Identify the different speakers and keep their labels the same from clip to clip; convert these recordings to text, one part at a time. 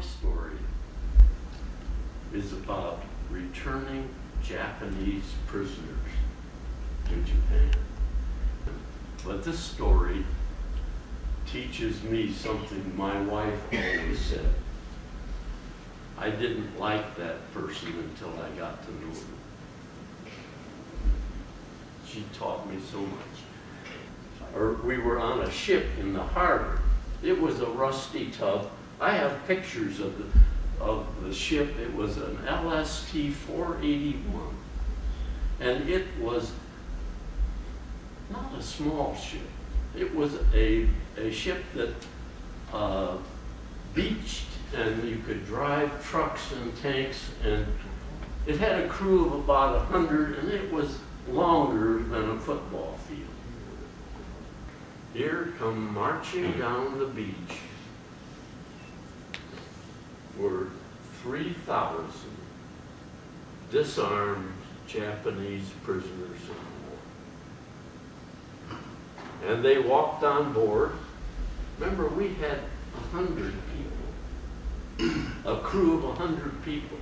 Speaker 1: story is about returning Japanese prisoners to Japan. But this story teaches me something my wife always said. I didn't like that person until I got to know him. She taught me so much. Or we were on a ship in the harbor. It was a rusty tub. I have pictures of the ship. It was an LST 481. And it was not a small ship. It was a ship that beached, and you could drive trucks and tanks, and it had a crew of about 100, and it was longer than a football field. Here come marching down the beach were 3,000 disarmed Japanese prisoners of war. And they walked on board. Remember, we had 100 people, a crew of 100 people.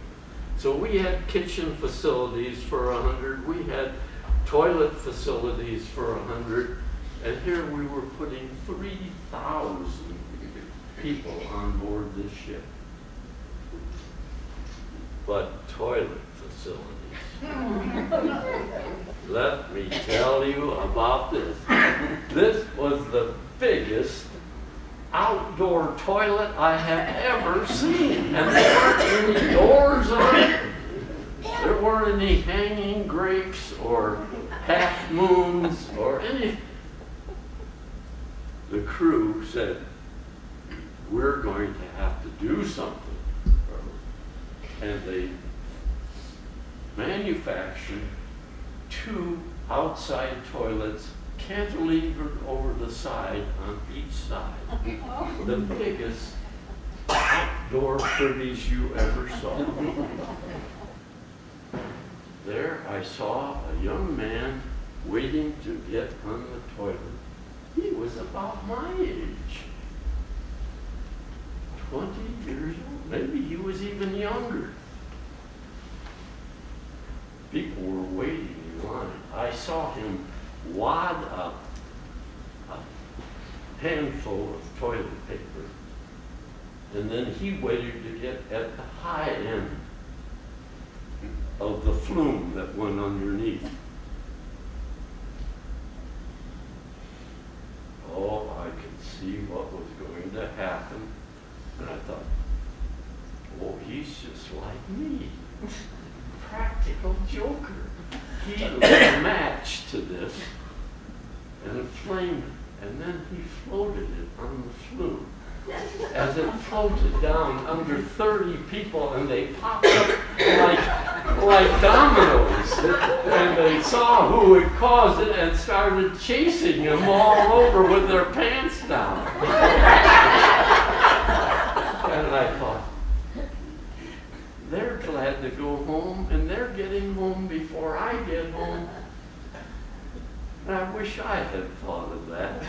Speaker 1: So we had kitchen facilities for 100, we had toilet facilities for 100, and here we were putting 3,000 people on board this ship. But toilet facilities. Let me tell you about this. This was the biggest outdoor toilet I have ever seen. And there weren't any doors on it. There weren't any hanging grapes or half moons or anything. The crew said, we're going to have to do something. And they manufactured 2 outside toilets cantilevered over the side on each side. The biggest outdoor privies you ever saw. There I saw a young man waiting to get on the toilet. He was about my age. 20 years old. Maybe he was even younger. People were waiting in line. I saw him wad up a handful of toilet paper, and then he waited to get at the high end of the flume that went underneath. Oh, I could see what was going to happen. And I thought, oh, he's just like me. Practical joker. He lit a match to this and flamed it, and then he floated it on the flume. As it floated down under 30 people, and they popped up like dominoes. And they saw who had caused it and started chasing him all over with their pants down. And I thought, they're glad to go home, and they're getting home before I get home. And I wish I had thought of that.